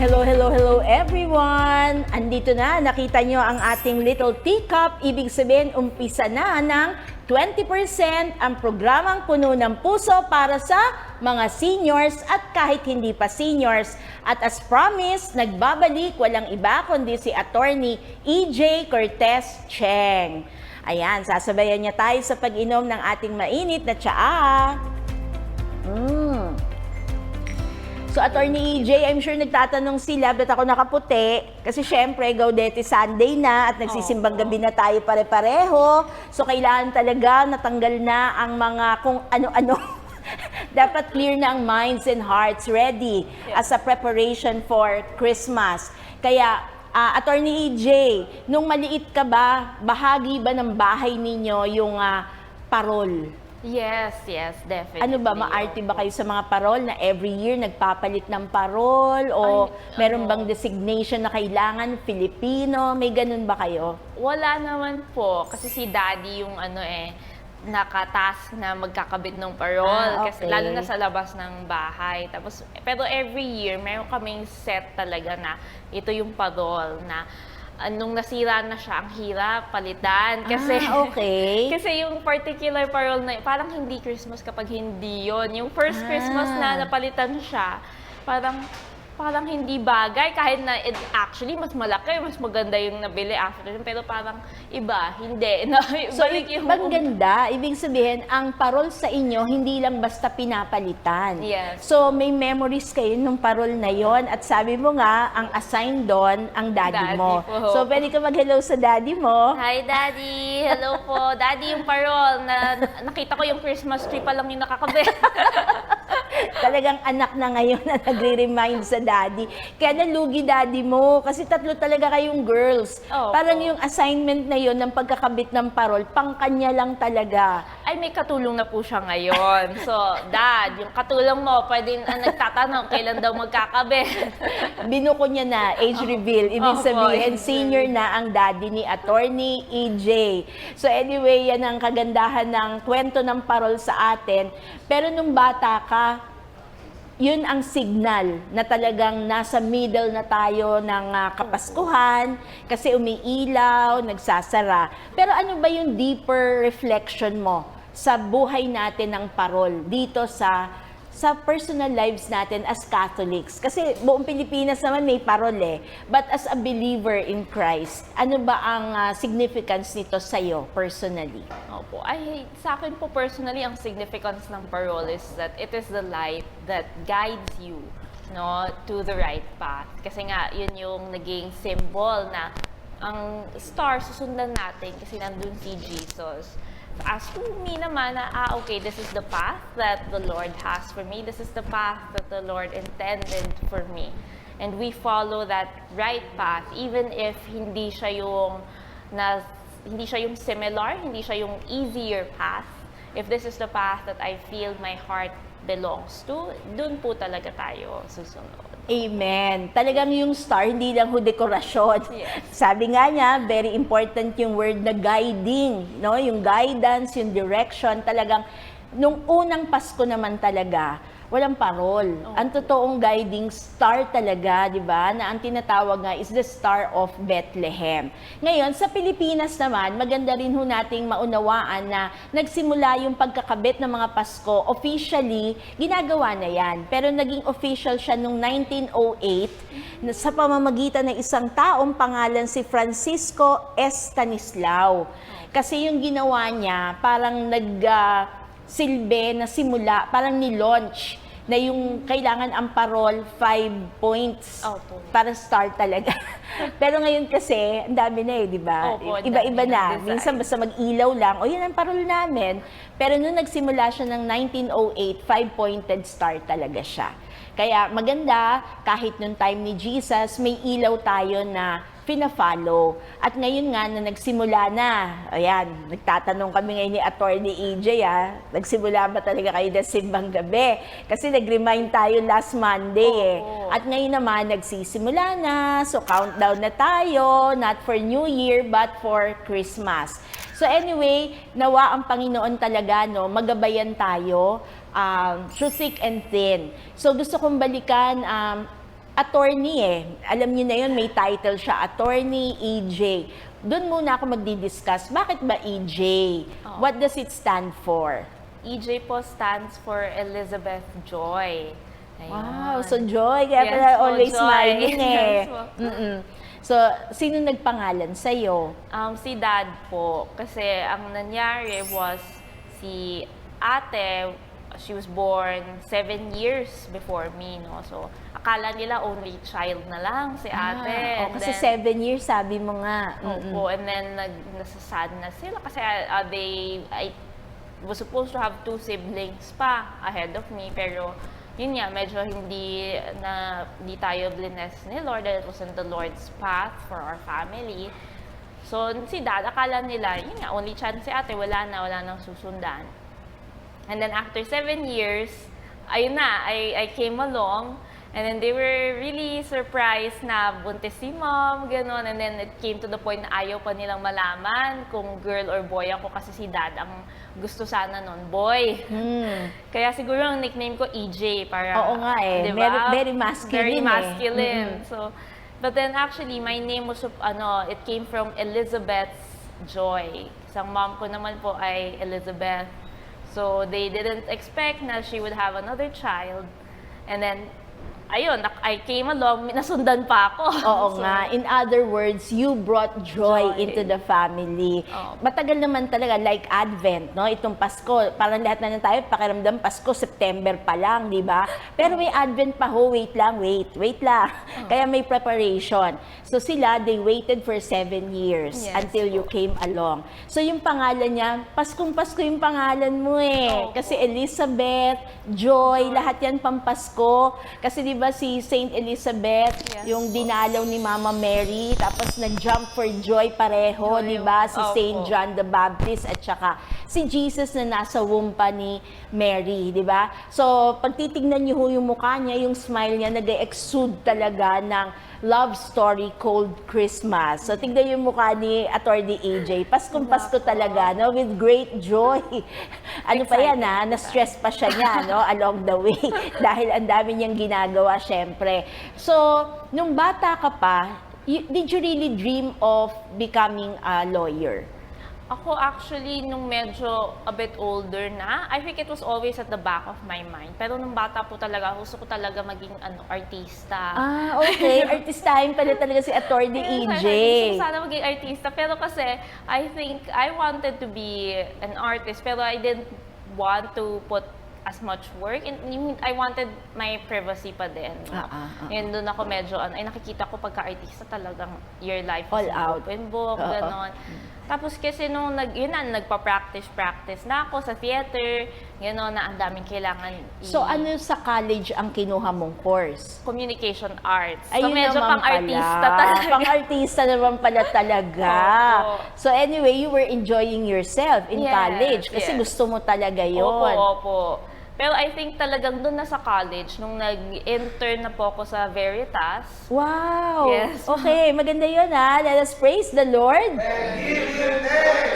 Hello, hello, hello everyone! Andito na, nakita nyo ang ating little teacup. Ibig sabihin, umpisa na ng 20% ang programang Puno ng Puso para sa mga seniors at kahit hindi pa seniors. At as promised, nagbabalik walang iba kundi si Attorney EJ Cortez Cheng. Ayan, sasabayan niya tayo sa pag-inom ng ating mainit na tsaa. So, Attorney EJ, I'm sure nagtatanong sila ba't ako nakaputi? Kasi syempre, Gaudete Sunday na at nagsisimbang gabi na tayo pare-pareho. So, kailangan talaga natanggal na ang mga kung ano-ano. Dapat clear na ang minds and hearts ready as a preparation for Christmas. Kaya, Attorney EJ, nung maliit ka ba, bahagi ba ng bahay ninyo yung parol? Yes, definitely. Ano ba, maarte ba kayo sa mga parol na every year nagpapalit ng parol? O meron bang designation na kailangan Filipino? May ganun ba kayo? Wala naman po. Kasi si Daddy yung nakatask na magkakabit ng parol. Okay. Kasi lalo na sa labas ng bahay. Tapos, pero every year, meron kaming set talaga na ito yung parol na nung nasira na siya, ang hirap palitan. Kasi, okay. kasi yung particular parol na parang hindi Christmas kapag hindi yon. Yung first Christmas na napalitan siya, parang hindi bagay. Kahit na actually mas malaki, mas maganda yung nabili after. Pero parang iba, hindi. So, bang ganda, ibig sabihin, ang parol sa inyo, hindi lang basta pinapalitan. Yes. So, may memories kayo nung parol na yon at sabi mo nga, ang assign doon, ang daddy mo. Po. So, pwede ka mag-hello sa daddy mo. Hi, Daddy! Hello po. Daddy, yung parol na nakita ko yung Christmas tree pa lang yung nakakabit. Talagang anak na ngayon na nagre-remind sa daddy. Kaya nalugi daddy mo kasi tatlo talaga kayong girls. Parang yung assignment na yon ng pagkakabit ng parol, pang kanya lang talaga. Ay, may katulong na po siya ngayon. So, Dad, yung katulong mo, pwede nagtatanong kailan daw magkakabit. Binuko niya na, age reveal. Ibig sabihin, senior na ang daddy ni Attorney EJ. So anyway, yan ang kagandahan ng kwento ng parol sa atin. Pero nung bata ka, yun ang signal na talagang nasa middle na tayo ng Kapaskuhan kasi umiilaw, nagsasara. Pero ano ba yung deeper reflection mo sa buhay natin ng parol dito sa personal lives natin as Catholics? Kasi buong Pilipinas naman may parol eh. But as a believer in Christ, ano ba ang significance nito sa'yo personally? Opo. Sa akin po personally, ang significance ng parol is that it is the light that guides you to the right path. Kasi nga, yun yung naging symbol na ang star susundan natin kasi nandun si Jesus. As to me naman okay, this is the path that the Lord has for me. This is the path that the Lord intended for me. And we follow that right path even if hindi siya yung similar, hindi siya yung easier path. If this is the path that I feel my heart belongs to, dun po talaga tayo susunod. Amen. Talagang yung star, hindi lang ho dekorasyon. Yes. Sabi nga niya, very important yung word na guiding, no? Yung guidance, yung direction, talagang nung unang Pasko naman talaga, walang parol. Ang totoong guiding star talaga, di ba? Na ang tinatawag nga is the Star of Bethlehem. Ngayon, sa Pilipinas naman, maganda rin ho nating maunawaan na nagsimula yung pagkakabit ng mga Pasko. Officially, ginagawa na yan. Pero naging official siya noong 1908 sa pamamagitan ng isang taong pangalan si Francisco Estanislao. Kasi yung ginawa niya, parang silbi na simula, parang ni-launch na yung kailangan ang parol 5 points para start talaga. Pero ngayon kasi, ang dami na di ba? Iba-iba na. Minsan basta mag-ilaw lang, yan ang parol namin. Pero nung nagsimula siya ng 1908, 5-pointed star talaga siya. Kaya maganda, kahit nung time ni Jesus, may ilaw tayo na pina-follow. At ngayon nga na nagsimula na, ayan, nagtatanong kami ngayon ni Attorney EJ, nagsimula ba talaga kayo na simbang gabi? Kasi nag-remind tayo last Monday At ngayon naman, nagsisimula na, so countdown na tayo, not for New Year, but for Christmas. So anyway, nawa ang Panginoon talaga, magabayan tayo, through thick and thin. So gusto kong balikan, attorney eh. Alam niyo na yun, may title siya, Attorney EJ. Doon muna ako magdi-discuss. Bakit ba EJ? What does it stand for? EJ po stands for Elizabeth Joy. Ayun. Wow, so Joy, kaya Yes pala po, always Joy. smiling eh. Yes po. Mm-mm. So, sino nagpangalan sa'yo? Si dad po. Kasi ang nangyari was si ate, she was born 7 years before me, no? So, akala nila only child na lang si ate. And Kasi then, 7 years, sabi mo nga. opo, and then nasasad na sila kasi I was supposed to have 2 siblings pa ahead of me, pero yun nga, medyo hindi tayo blines ni Lord, that it wasn't the Lord's path for our family. So, si dad, akala nila, yun nga, only chance si ate, wala nang susundan. And then after 7 years, ayun na, I came along, and then they were really surprised na buntis si mom, gano'n. And then it came to the point na ayaw pa nilang malaman kung girl or boy ako kasi si dad ang gusto sana nun, boy. Kaya siguro ang nickname ko EJ, para, Oo nga eh, di ba? very masculine Very eh. masculine. So, but then actually, my name was, it came from Elizabeth's Joy. Isang mom ko naman po ay Elizabeth. So, they didn't expect na she would have another child. And then, ayun, I came along, nasundan pa ako. Oo So, nga. In other words, you brought joy Joy. into the family. Oo. Matagal naman talaga, like Advent, no? Itong Pasko, parang lahat na tayo, pakiramdam Pasko, September pa lang, di ba? Pero may Advent pa ho, wait lang. Kaya may preparation. So sila, they waited for 7 years Yes until you came along. So yung pangalan niya, Paskong Pasko yung pangalan mo eh. Opo. Kasi Elizabeth, Joy, lahat yan pampasko. Kasi di ba si Saint Elizabeth, Yes. yung dinalaw ni Mama Mary, tapos nag-jump for joy pareho, Joy, di ba? Si opo. Saint John the Baptist at saka si Jesus na nasa womb pa ni Mary, di ba? So, pag titignan niyo ho yung mukha niya, yung smile niya, nag-exude talaga ng love story called Christmas. So, tignan yung mukha ni Attorney AJ. Paskong Pasko talaga, no? With great joy. Ano pa yan, ha? Na-stress pa siya niya, no? Along the way. Dahil ang dami niyang ginagawa, syempre. So, nung bata ka pa, did you really dream of becoming a lawyer? Ako actually, nung medyo a bit older na, I think it was always at the back of my mind. Pero nung bata po talaga, gusto ko talaga maging artista. Ah, okay. Artistahin pala talaga si Attorney EJ. Gusto ko sana maging artista. Pero kasi, I think I wanted to be an artist, pero I didn't want to put as much work. I wanted my privacy pa din. No? Yun, doon ako medyo, ay nakikita ko pagka-artista talagang your life All is an out. open book, ganon. Tapos kasi nung nagpa-practice na ako sa theater, gano'n, na ang daming kailangan So, ano sa college ang kinuha mong course? communication arts. So, Ayun medyo naman pang-artista pala. talaga. Pang-artista naman pala talaga. Opo. So, anyway, you were enjoying yourself in Yes, college kasi yes. gusto mo talaga yon. Opo. Pero I think talagang doon na sa college, nung nag-intern na po ako sa Veritas. Wow! Yes. Okay, maganda yun ha. Let us praise the Lord.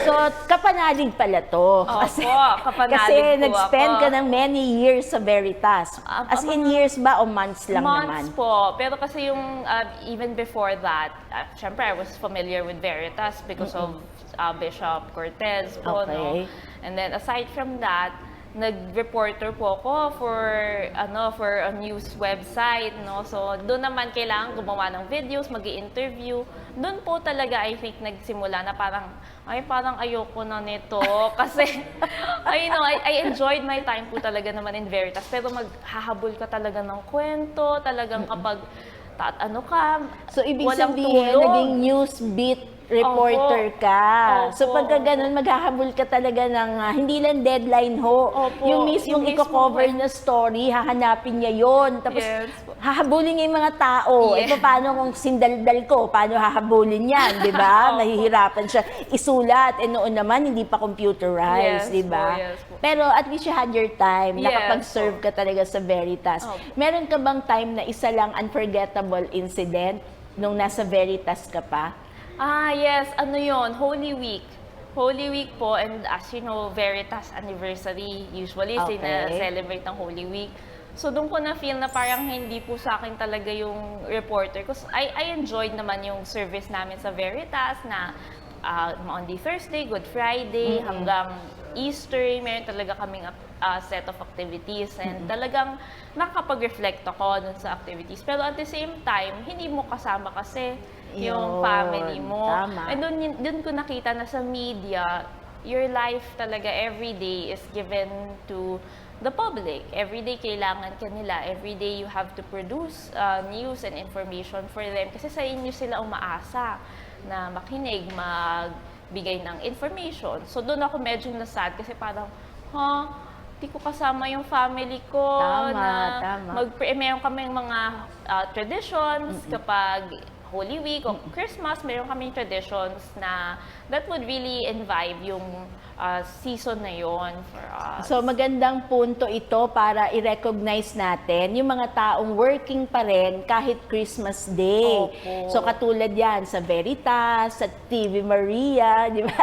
So, kapanalig pala to. Opo, kapanalig kasi po nag-spend ako. ka ng many years sa Veritas. As in years ba o months lang Months naman? po. Pero kasi yung, even before that, syempre I was familiar with Veritas because of Bishop Cortez po, Okay. no? And then aside from that, nag-reporter po ako for a news website, no? So, doon naman kailangan gumawa ng videos, mag-i-interview. Doon po talaga, I think, nagsimula na parang ayoko na nito. Kasi, I enjoyed my time po talaga naman in Veritas. Pero maghahabol ka talaga ng kwento, talagang kapag, So, ibig walang sabihin, tulog. naging news beat reporter Opo. ka. So, Opo, pagka ganun, maghahabol ka talaga ng, hindi lang deadline ho. Opo, Yung mismong yung mismong i-cover na story, hahanapin niya yon. Tapos, Yes po. hahabulin niya yung mga tao. Yes. Paano kung sindaldal ko? Paano hahabulin yan? Di ba? Opo. Mahihirapan siya isulat. Noon naman, hindi pa computerized. Yes Di ba? po, yes po. Pero at least you had your time. Yes Nakapag-serve ka talaga sa Veritas. Opo. Meron ka bang time na isa lang unforgettable incident nung nasa Veritas ka pa? Yes. Holy Week. Holy Week po, and as you know, Veritas anniversary, usually Okay. celebrate ng Holy Week. So doon ko na-feel na parang hindi po sa akin talaga yung reporter. Because I enjoyed naman yung service namin sa Veritas na Monday, Thursday, Good Friday, hanggang Easter, meron talaga kaming set of activities. And talagang nakakapag-reflect ako dun sa activities. Pero at the same time, hindi mo kasama kasi yung Yun, family mo. tama. And dun ko nakita na sa media, your life talaga every day is given to the public. Every day kailangan ka nila. Every day you have to produce news and information for them. Kasi sa inyo sila umaasa na makinig, magbigay ng information. So doon ako medyo nasad kasi parang, di ko kasama yung family ko. Tama. Meron kaming mga traditions kapag Holy Week o Christmas, meron kaming traditions na that would really invite yung season na yon for us. So magandang punto ito para i-recognize natin yung mga taong working pa rin kahit Christmas Day. Opo. So katulad yan sa Veritas, sa TV Maria, di ba?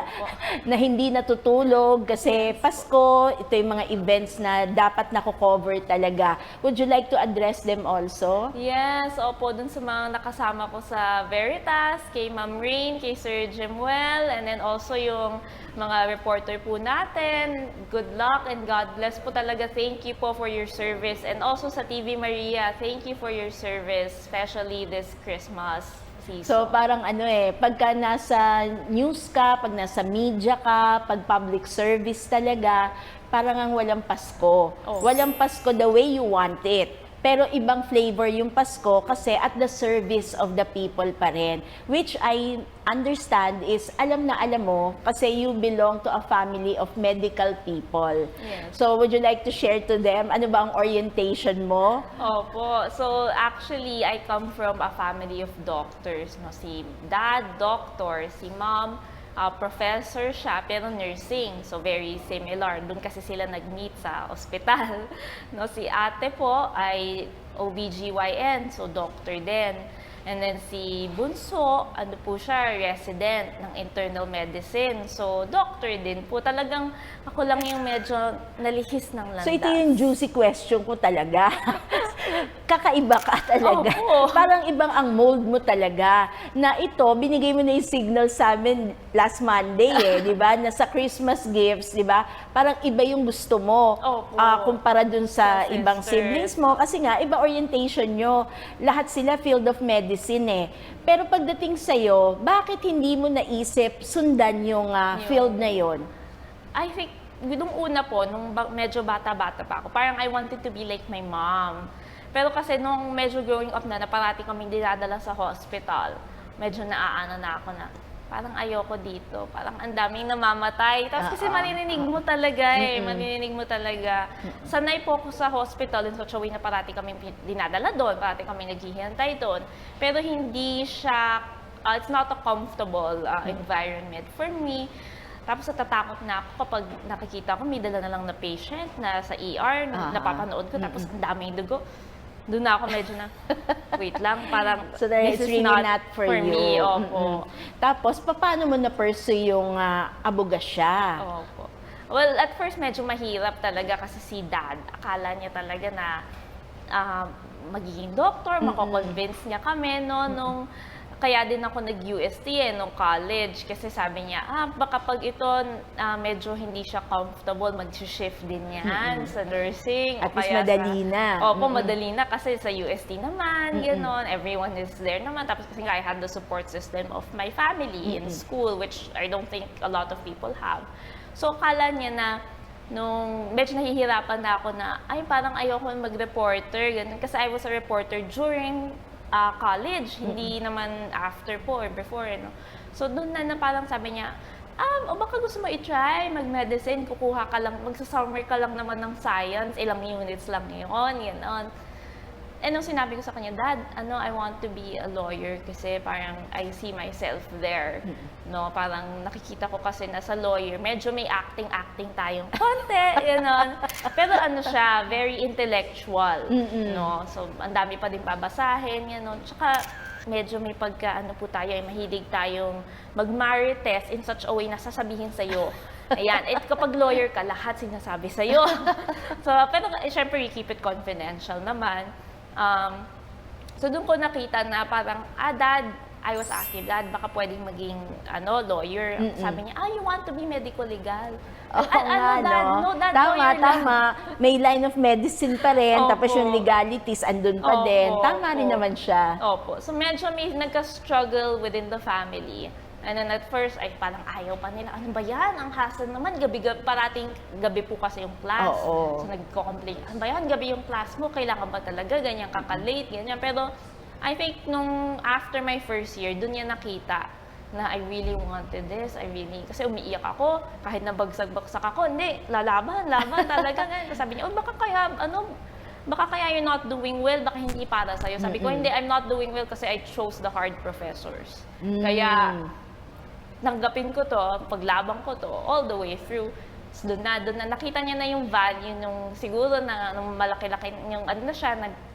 Na hindi natutulog kasi Pasko, ito yung mga events na dapat nako-cover talaga. Would you like to address them also? Yes, opo, dun sa mga nakasama ko sa Veritas, kay Ma'am Rain, kay Sir Jimwell, and then also yung mga reporter po natin. Good luck and God bless po talaga. Thank you po for your service. And also sa TV Maria, thank you for your service, especially this Christmas season. So parang pagka nasa news ka, pag nasa media ka, pag public service talaga, parang ang walang Pasko. Oh. Walang Pasko the way you want it. Pero ibang flavor yung Pasko kasi at the service of the people pa rin. Which I understand is, alam na alam mo, kasi you belong to a family of medical people. Yes. So would you like to share to them, ano ba ang orientation mo? Opo. So, actually, I come from a family of doctors. No? Si dad, doctor. Si mom, professor siya, pero nursing. So, very similar. Doon kasi sila nag-meet sa ospital. No? Si ate po ay OBGYN, so doctor din. And then si Bunso, ano po siya, resident ng internal medicine. So, doctor din po. Talagang ako lang yung medyo nalihis ng landas. So ito yung juicy question ko talaga. Kakaiba ka talaga. Opo. Parang ibang ang mold mo talaga. Na ito, binigay mo na yung signal sa amin last Monday di ba? Na sa Christmas gifts, di ba? Parang iba yung gusto mo. Opo. Kumpara dun sa Sa ibang sister. siblings mo. Kasi nga, iba orientation nyo. Lahat sila field of medicine Pero pagdating sa'yo, bakit hindi mo naisip sundan yung field na yon? I think, nung una po, nung medyo bata-bata pa ako, parang I wanted to be like my mom. Pero kasi nung medyo growing up na parati kaming dinadala sa hospital, medyo naaano na ako na, parang ayoko dito, parang ang daming namamatay. Tapos kasi maririnig mo talaga maririnig mo talaga. Sanay po ako sa hospital in such a way na parati kaming dinadala doon, parati kaming naghihintay doon. Pero hindi siya, it's not a comfortable environment for me. Tapos natatakot na ako kapag nakikita ko may dala na lang na patient na sa ER, napapanood ko, tapos ang daming dugo. Doon na ako medyo na, wait lang, parang So that this it's is really not for you. me. Opo. Tapos, paano mo na-pursue yung abogasya? Opo. Well, at first medyo mahirap talaga kasi si dad, akala niya talaga na magiging doctor, mako-convince niya kami, no, nung kaya din ako nag-UST nung college kasi sabi niya, baka pag ito medyo hindi siya comfortable, mag-shift din yan sa nursing. At o least kaya madali na. Opo, madali na kasi sa UST naman, gano'n, everyone is there naman. Tapos kasi I had the support system of my family in school, which I don't think a lot of people have. So, kala niya na nung medyo nahihirapan na ako na, ay parang ayoko mag-reporter, ganun. Kasi I was a reporter during college, hindi naman after po or before, So doon na parang sabi niya, o baka gusto mo i-try mag-medicine, kukuha ka lang, magsa-summer ka lang naman ng science, ilang units lang yun, gano'n. And nung sinabi ko sa kanya, Dad, I want to be a lawyer kasi parang I see myself there. No, parang nakikita ko kasi na sa lawyer, medyo may acting tayong konti, gano'n. Pero siya, very intellectual, no? So, ang dami pa din babasahin, gano'n. Tsaka, medyo may pagka, po tayo, mahilig tayong mag-marites in such a way na sasabihin sa'yo Ayan, kapag lawyer ka, lahat sinasabi sa'yo. So, pero syempre, you keep it confidential naman. So, doon ko nakita na parang, Dad, I was asking, Dad, baka pwedeng maging lawyer. Sabi niya, you want to be medical legal? Oo nga, Dad? no? No, Dad, Tama, lawyer lang. tama. May line of medicine pa rin, tapos Opo. yung legalities andun pa Opo, din. Tama rin opo. naman siya. Opo. So, medyo may nagka-struggle within the family. And then at first, ay parang ayaw pa nila. Ano ba yan? Ang hassle naman. Parating gabi po kasi yung class. Oo. So, nagko-complain. Ano ba yan? Gabi yung class mo. Kailangan ba talaga? Ganyan kaka-late, ganyan. Pero, I think nung after my first year, dun niya nakita na I really wanted this. Kasi umiiyak ako. Kahit nabagsak-baksak ako, hindi. Laban talaga. Ganyan. Sabi niya, baka kaya you're not doing well, baka hindi para sa'yo. Sabi ko, hindi, I'm not doing well kasi I chose the hard professors. Kaya, nanggapin ko to, paglabang ko to, all the way through. So, doon na, nakita niya na yung value nung siguro na nung malaki-laki, yung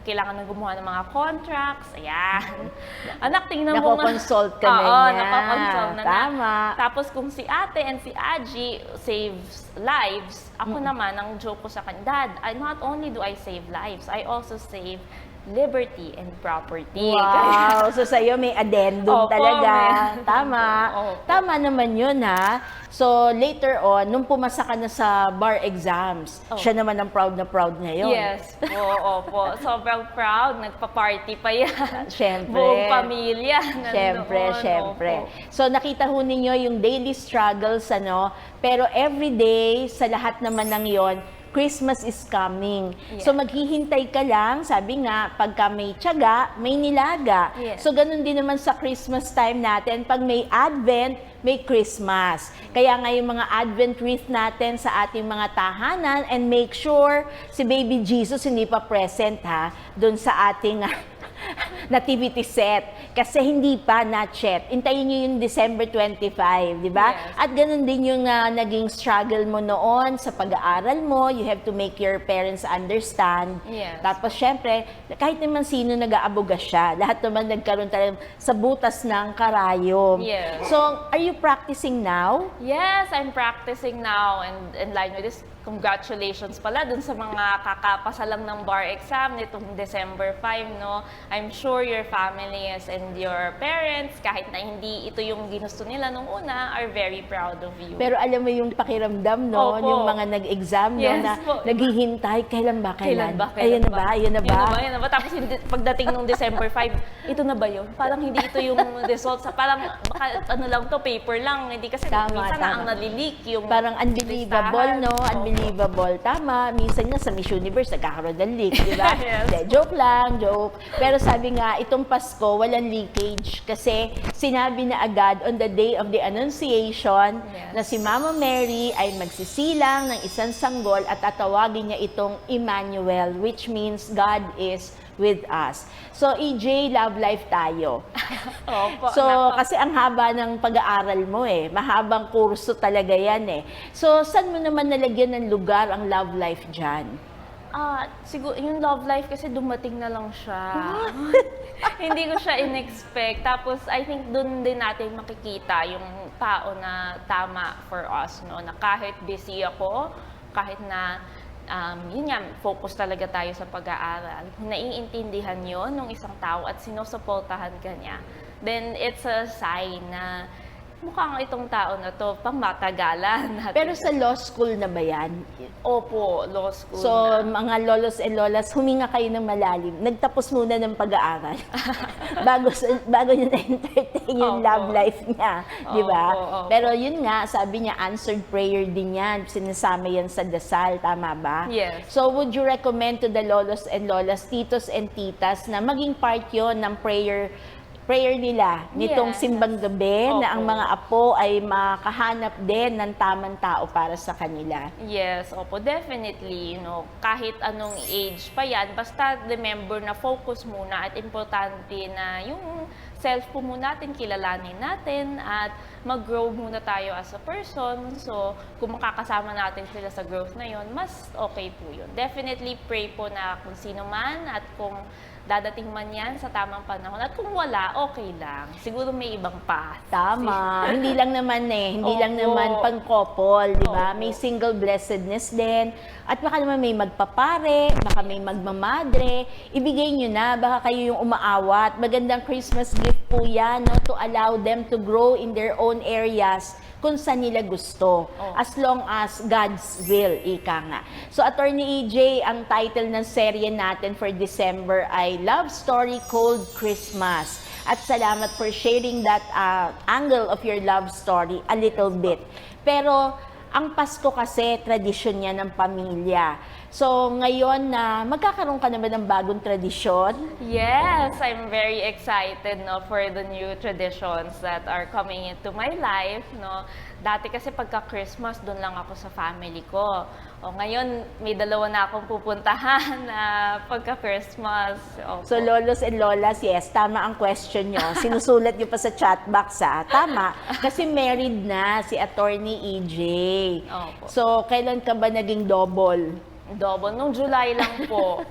kailangan na gumawa ng mga contracts, ayan. Anak, tingnan mo nga. Nako-consult ka na Oo, niya. nako-consult na. Tama. Tapos kung si ate and si Aji saves lives, ako naman, ang joke ko sa kanya, Dad, not only do I save lives, I also save liberty and property. Wow! So sa'yo may addendum Opo, talaga. may- Tama. Opo. Tama naman yun, ha? So later on, nung pumasa ka na sa bar exams, siya naman ang proud na proud ngayon. Yes po, opo. Sobrang proud. Nagpa-party pa yan. Siyempre. Buong pamilya. nandoon, Siyempre. opo. So nakita ho ninyo yung daily struggles, pero everyday, sa lahat naman ng yon, Christmas is coming. Yes. So maghihintay ka lang, sabi nga, pagka may tiyaga, may nilaga. Yes. So ganun din naman sa Christmas time natin, pag may Advent, may Christmas. Kaya nga yung mga Advent wreath natin sa ating mga tahanan, and make sure si Baby Jesus hindi pa present, ha, dun sa ating nativity set. Kasi hindi pa, not yet. Intayin nyo yung December 25, di ba? Yes. At ganun din yung naging struggle mo noon sa pag-aaral mo. You have to make your parents understand. Yes. Tapos, syempre, kahit naman sino nag-aaboga siya, lahat naman nagkaroon talaga sa butas ng karayom. Yes. So, are you practicing now? Yes, I'm practicing now, and in line with this, congratulations pala dun sa mga kakapasa lang ng bar exam nitong December 5, no? I'm sure your families and your parents, kahit na hindi ito yung ginusto nila nung una, are very proud of you. Pero alam mo yung pakiramdam, no? Opo. Yung mga nag-exam, no? Yes Na po. naghihintay, kailan ba? Kailan ba? Ayun na ba? Ayun na ba? Ayun na ba? Tapos pagdating nung December 5, ito na ba yun? Parang hindi ito yung results. Parang baka lang to, paper lang. Hindi kasi Tama, minsan tama. ang nalileak yung Parang unbelievable, listahan. no? Opo. Unbelievable. Tama, minsan nga sa Miss Universe, nagkakaroon ng leak, di ba? Yes. Hindi, joke lang, joke. Pero sabi nga, itong Pasko, walang leakage. Kasi sinabi na agad on the day of the Annunciation Yes. na si Mama Mary ay magsisilang ng isang sanggol at tatawagin niya itong Emmanuel, which means God is with us. So, EJ, love life tayo. Opo, So, nako. kasi ang haba ng pag-aaral mo mahabang kurso talaga yan So, saan mo naman nalagyan ng lugar ang love life dyan? Siguro, yung love life kasi dumating na lang siya. Hindi ko siya in-expect. Tapos, I think dun din natin makikita yung tao na tama for us, no? Na kahit busy ako, kahit na yun nga, focus talaga tayo sa pag-aaral. Kung naiintindihan yon ng isang tao at sinusuportahan ka niya, then it's a sign na mukhang itong tao na to, pang matagalan natin. Pero sa law school na ba yan? Opo, law school So, na. mga lolos and lolas, huminga kayo ng malalim. Nagtapos muna ng pag-aaral. bago niya na-entertain yung Opo. love life niya. Di ba? Opo, opo. Pero yun nga, sabi niya, answered prayer din yan. Sinasama yan sa dasal. Tama ba? Yes. So, would you recommend to the lolos and lolas, titos and titas, na maging part yon ng prayer nila nitong Yes. simbang gabi na ang Opo. mga apo ay makahanap din ng tamang tao para sa kanila? Yes, opo, definitely, kahit anong age pa yan, basta remember na focus muna at importante na yung self po muna natin, kilalanin natin at mag-grow muna tayo as a person. So, kung makakasama natin sila sa growth na yon, mas okay po yun. Definitely pray po na kung sino man at kung dadating man yan sa tamang panahon. At kung wala, okay lang. Siguro may ibang path. Tama. Hindi lang naman hindi lang Opo. naman pang-couple, di ba? Opo. May single blessedness din. At baka naman may magpapare, baka may magmamadre. Ibigay nyo na, baka kayo yung umaawat. Magandang Christmas gift po yan, no? To allow them to grow in their own areas kung saan nila gusto. As long as God's will, ika nga. So, Attorney EJ, ang title ng serye natin for December ay Love Story Called Christmas. At salamat for sharing that angle of your love story a little bit. Pero, ang Pasko kasi, tradisyon niya ng pamilya. So, ngayon na magkakaroon ka naman ng bagong tradisyon? Yes, I'm very excited no, for the new traditions that are coming into my life. No. Dati kasi pagka-Christmas, doon lang ako sa family ko. O ngayon, may dalawa na akong pupuntahan na pagka-Christmas. Opo. So, lolos and lolas, yes, tama ang question nyo. Sinusulat nyo pa sa chat box, ha? Tama. Kasi married na si Attorney EJ. Opo. So, kailan ka ba naging double? Double, nung July lang po.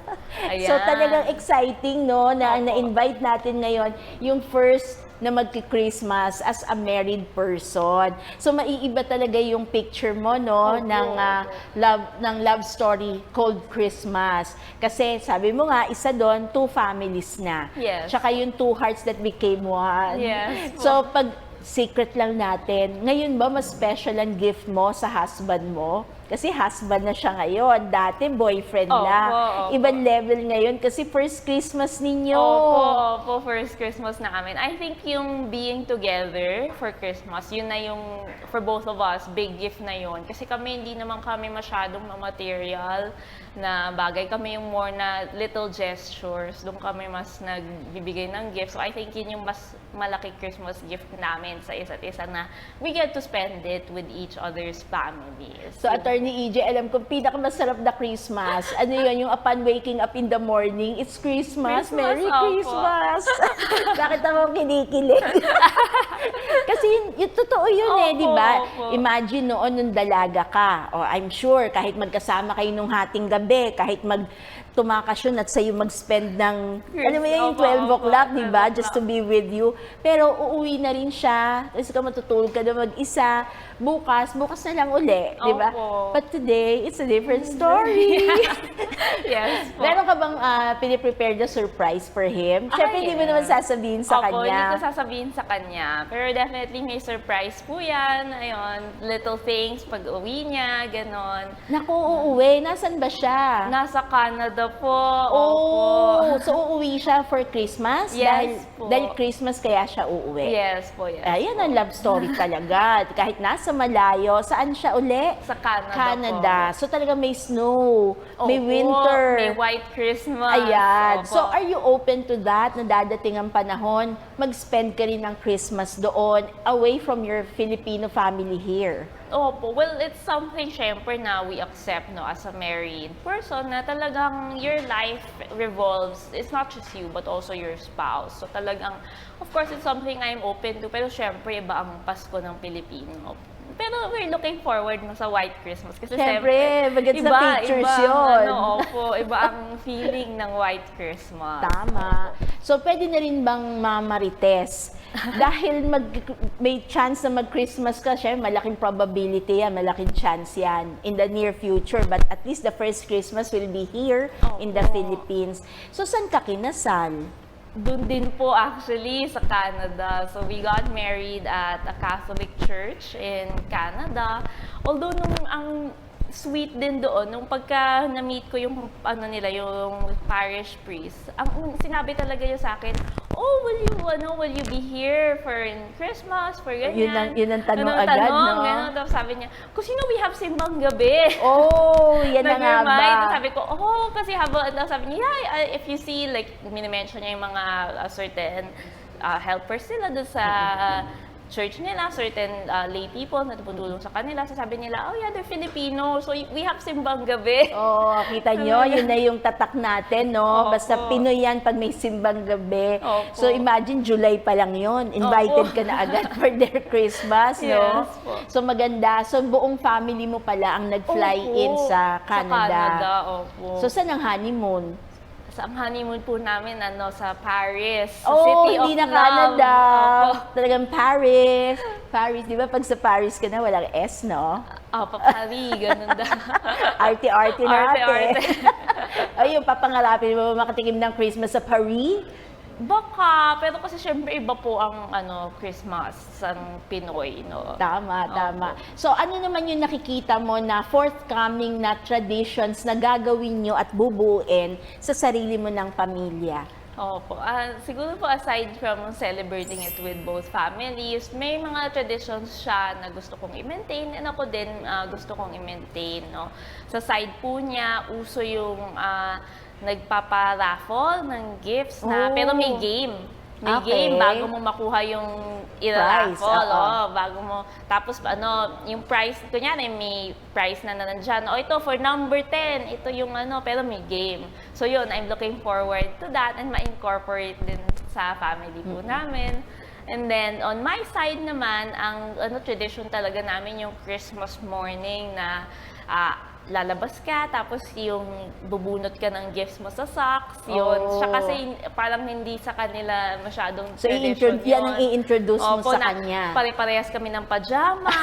Ayan. So, talagang exciting, no, na Opo. na-invite natin ngayon yung first na magki-Christmas as a married person. So, maiiba talaga yung picture mo, no, Opo, ng love story called Christmas. Kasi, sabi mo nga, isa doon, 2 families na. Yes. Tsaka yung 2 hearts that became one. Yes po. So, pag secret lang natin, ngayon ba mas special ang gift mo sa husband mo? Kasi husband na siya ngayon. Dati boyfriend Opo, lang. opo. Ibang level ngayon kasi first Christmas ninyo. Opo, first Christmas na kami. I think yung being together for Christmas, yun na yung, for both of us, big gift na yun. Kasi kami, hindi naman kami masyadong material na bagay. Kami yung more na little gestures. Doon kami mas nagbibigay ng gift. So I think yun yung mas malaki Christmas gift namin sa isa't isa na we get to spend it with each other's families. So, Attorney EJ, alam ko, pinakamasarap na Christmas. Ano yun, yung upon waking up in the morning, it's Christmas, Merry opo. Christmas! Bakit ako kinikilig? Kasi yung totoo yun Opo, di ba? opo. Imagine noon nung dalaga ka, o I'm sure, kahit magkasama kayo nung hating gabi, kahit tumakasyon at sa'yo mag-spend ng, alam mo yan, yung Opo, 12 o'clock, opo, di ba? 12 Just to be with you. Pero uuwi na rin siya, tapos ka matutulog ka na mag-isa. Bukas na lang uli, di ba? Opo. But today, it's a different story. Yes po. Meron ka bang piniprepare na surprise for him? Siyempre, hindi mo yes. naman sasabihin sa Opo, hindi kanya. ko sasabihin sa kanya. Pero definitely may surprise po yan. Ayun, little things pag uwi niya, ganon. Naku, uuwi. Nasaan ba siya? Nasa Canada po. Oh, Opo. so uuwi siya for Christmas? Yes po. Dahil Christmas kaya siya uuwi? Yes po, yes. Ayan ang love story talaga. Kahit nasa malayo, saan siya uli? Sa Canada, Canada. po. So talaga may snow, may Opo, winter. May white Christmas. Ayan. Opo. So are you open to that na dadating ang panahon, mag-spend ka rin ng Christmas doon away from your Filipino family here? Opo. Well, it's something syempre na we accept no as a married person na talagang your life revolves, it's not just you but also your spouse. So talagang, of course, it's something I'm open to pero syempre iba ang Pasko ng Pilipino. Pero we're looking forward no sa White Christmas kasi Siyempre, maganda sa pictures yun. Ano, opo, iba ang feeling ng White Christmas. Tama. So, pwede na rin bang mamarites? Dahil may chance na mag-Christmas ka, syempre, malaking probability yan, malaking chance yan in the near future. But at least the first Christmas will be here in the Opo. Philippines. So, saan ka kinasal? Doon din po actually sa Canada. So we got married at a Catholic church in Canada. Although nung ang sweet din doon, nung pagka na-meet ko yung ano nila, yung parish priest, ang sinabi talaga yun sa akin, oh, will you be here for Christmas, for ganyan? Yun ang tanong agad, no? Ganun. Tapos sabi niya, kasi we have simbang gabi. Oh, yan na nga ba? Tapos sabi ko, oh, kasi tapos sabi niya, yeah, if you see, like, minimension niya yung mga certain helpers nila doon sa church nila, certain lay people na tumutulong sa kanila. So sabi nila, oh yeah, they're Filipino, so we have simbang gabi. Oh, kita nyo, yun na yung tatak natin, no? Opo. Basta Pinoy yan pag may simbang gabi. Opo. So imagine, July pa lang yun. Invited Opo. ka na agad for their Christmas, no? Yes po. So maganda. So buong family mo pala ang nag-fly Opo. in sa Canada. Sa Canada, opo. So saan ang honeymoon? ang honeymoon po namin sa Paris, sa Oh, City hindi of na Love. Canada. Opo. Talagang Paris. Paris, di ba pag sa Paris ka na, walang S, no? Opo, Paris, ganun daw. Arte-arte natin. Arte-arte. Ayun, papangarapin mo makatikim ng Christmas sa Paris? Baka, pero kasi syempre iba po ang Christmas ng Pinoy, no? Tama, Opo. tama. So ano naman yung nakikita mo na forthcoming na traditions na gagawin nyo at bubuin sa sarili mo ng pamilya? Opo. Siguro po aside from celebrating it with both families, may mga traditions siya na gusto kong i-maintain and ako din gusto kong i-maintain, no? Sa side po niya, uso yung nagpapa-raffle ng gifts na, pero may game. May Okay. game bago mo makuha yung Prize, i-raffle. oo. Bago mo, tapos yung prize, kunyari may prize na nandyan. Ito for number 10, ito yung pero may game. So yun, I'm looking forward to that and ma-incorporate din sa family po namin. And then, on my side naman, ang tradition talaga namin yung Christmas morning na lalabas ka, tapos yung bubunot ka ng gifts mo sa socks, yun. Oh. Siya kasi parang hindi sa kanila masyadong So tradition yan ang i-introduce mo Opo, sa na kanya. Pare-parehas kami ng pajama,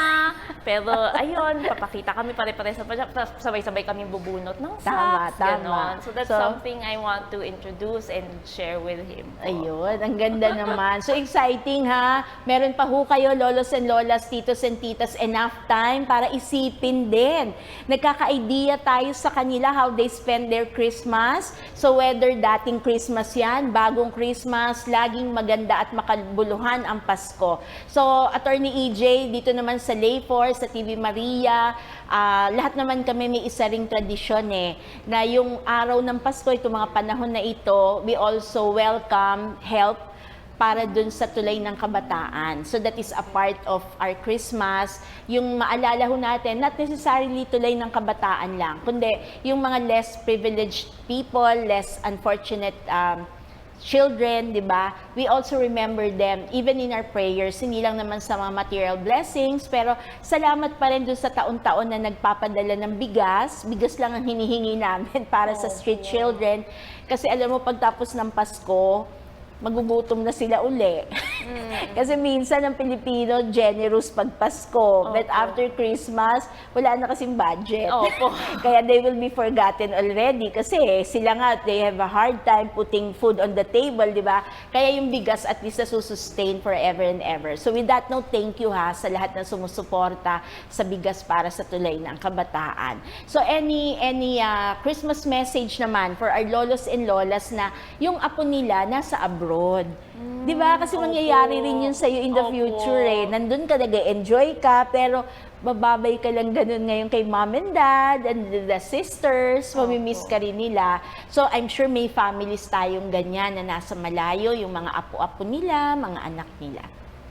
pero ayun, papakita kami pare-parehas ng pajama, tapos sabay-sabay kami bubunot ng socks, Tama, tama. ganon. So that's So, something I want to introduce and share with him. Ayun, ang ganda naman. So exciting ha. Meron pa ho kayo, lolos and lolas, titos and titas, enough time para isipin din. Nagkaka-idea tayo sa kanila how they spend their Christmas. So whether dating Christmas yan, bagong Christmas, laging maganda at makabuluhan ang Pasko. So Attorney EJ, dito naman sa Layfor, sa TV Maria, lahat naman kami may isa ring tradisyon na yung araw ng Pasko, itong mga panahon na ito, we also welcome help para dun sa tulay ng kabataan. So that is a part of our Christmas. Yung maalala ho natin, not necessarily tulay ng kabataan lang, kundi yung mga less privileged people, less unfortunate children, di ba? We also remember them even in our prayers, hindi lang naman sa mga material blessings, pero salamat pa rin dun sa taon-taon na nagpapadala ng bigas. Bigas lang ang hinihingi namin para sa street children. Kasi alam mo, pagtapos ng Pasko, magugutom na sila uli. Kasi minsan ang Pilipino, generous pag Pasko. But after Christmas, wala na kasing budget. Opo. Kaya they will be forgotten already. Kasi sila nga, they have a hard time putting food on the table, di ba? Kaya yung bigas at least na susustain forever and ever. So with that note, thank you ha sa lahat na sumusuporta sa bigas para sa tulay ng kabataan. So any Christmas message naman for our lolos and lolas na yung apo nila nasa abroad. Di ba? Kasi Opo. mangyayari rin yun sa'yo in the Opo. future Nandun ka, nag-enjoy ka, pero bababay ka lang ganun ngayon kay mom and dad and the sisters, mamimiss ka rin nila. So I'm sure may families tayong ganyan na nasa malayo, yung mga apo-apo nila, mga anak nila.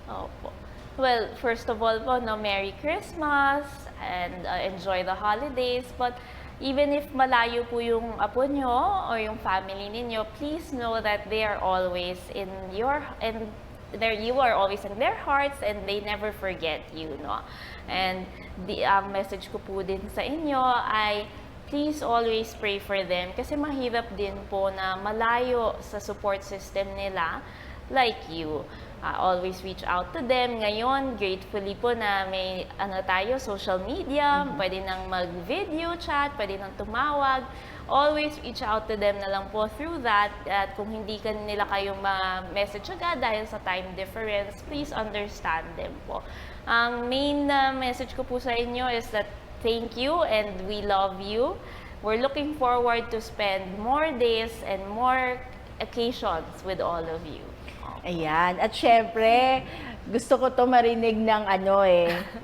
Opo. Well, first of all po, Merry Christmas and enjoy the holidays. But even if malayo po yung apo nyo or yung family ninyo, please know that they are always in your, and there you are always in their hearts and they never forget you, no? And the message ko po din sa inyo ay please always pray for them kasi mahirap din po na malayo sa support system nila like you. Always reach out to them. Ngayon, gratefully po na may tayo, social media, pwede nang mag-video chat, pwede nang tumawag. Always reach out to them na lang po through that. At kung hindi nila kayong ma-message agad dahil sa time difference, please understand them po. Ang main message ko po sa inyo is that thank you and we love you. We're looking forward to spend more days and more occasions with all of you. Ayan. At syempre, gusto ko to marinig ng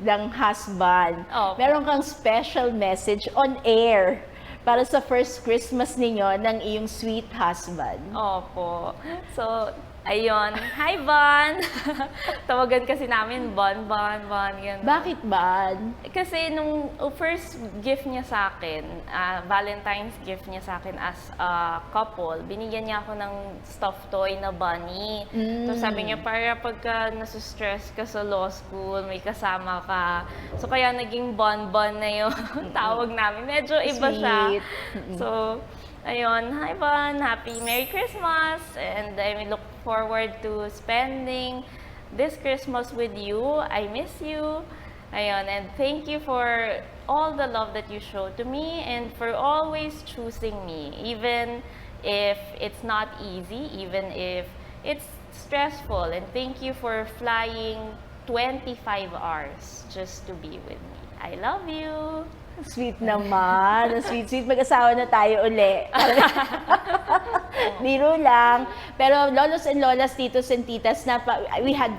ng husband. Opo. Meron kang special message on air para sa first Christmas ninyo ng iyong sweet husband. Opo. So, ayun. Hi, Bon! Tawagan kasi namin Bon, gano'n. Bakit ba? Kasi nung first gift niya sa akin, Valentine's gift niya sa akin as a couple, binigyan niya ako ng stuffed toy na bunny. So sabi niya, para pagka nasustress ka sa law school, may kasama ka. So kaya naging Bon na yung tawag namin. Medyo iba siya. Sweet. So, Ayun, hi Bon, happy Merry Christmas! And I look forward to spending this Christmas with you. I miss you. Ayun, and thank you for all the love that you show to me and for always choosing me, even if it's not easy, even if it's stressful. And thank you for flying 25 hours just to be with me. I love you! Sweet naman. Ang sweet. Mag-asawa na tayo uli. Biro lang. Pero lolos and lolas, titos and titas, we had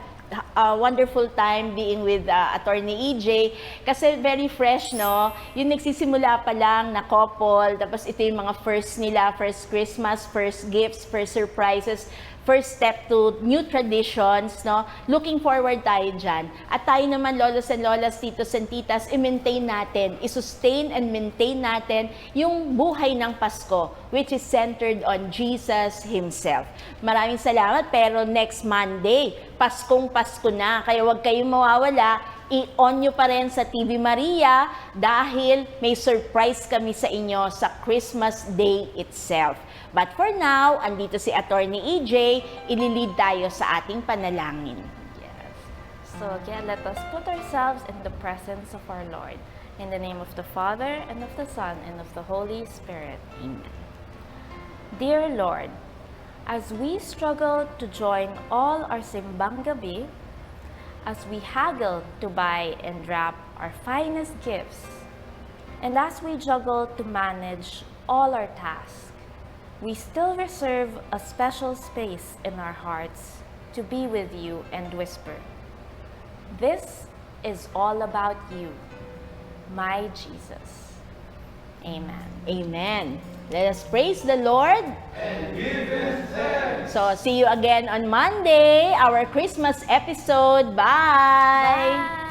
a wonderful time being with Attorney EJ. Kasi very fresh, no? Yung nagsisimula pa lang na couple, tapos ito yung mga first nila, first Christmas, first gifts, first surprises, first step to new traditions, no? Looking forward tayo dyan. At tayo naman, lolos and lolas, titos and titas, i-maintain natin, i-sustain and maintain natin yung buhay ng Pasko, which is centered on Jesus Himself. Maraming salamat, pero next Monday, Paskong Pasko na, kaya huwag kayong mawawala, i-on nyo pa rin sa TV Maria dahil may surprise kami sa inyo sa Christmas Day itself. But for now, andito si Attorney EJ, ililid tayo sa ating panalangin. Yes. So again, let us put ourselves in the presence of our Lord. In the name of the Father, and of the Son, and of the Holy Spirit. Amen. Dear Lord, as we struggle to join all our simbang gabi, as we haggle to buy and wrap our finest gifts, and as we juggle to manage all our tasks, we still reserve a special space in our hearts to be with you and whisper, "This is all about you, my Jesus." Amen. Amen. Let us praise the Lord. And give Him thanks. So, see you again on Monday, our Christmas episode. Bye! Bye!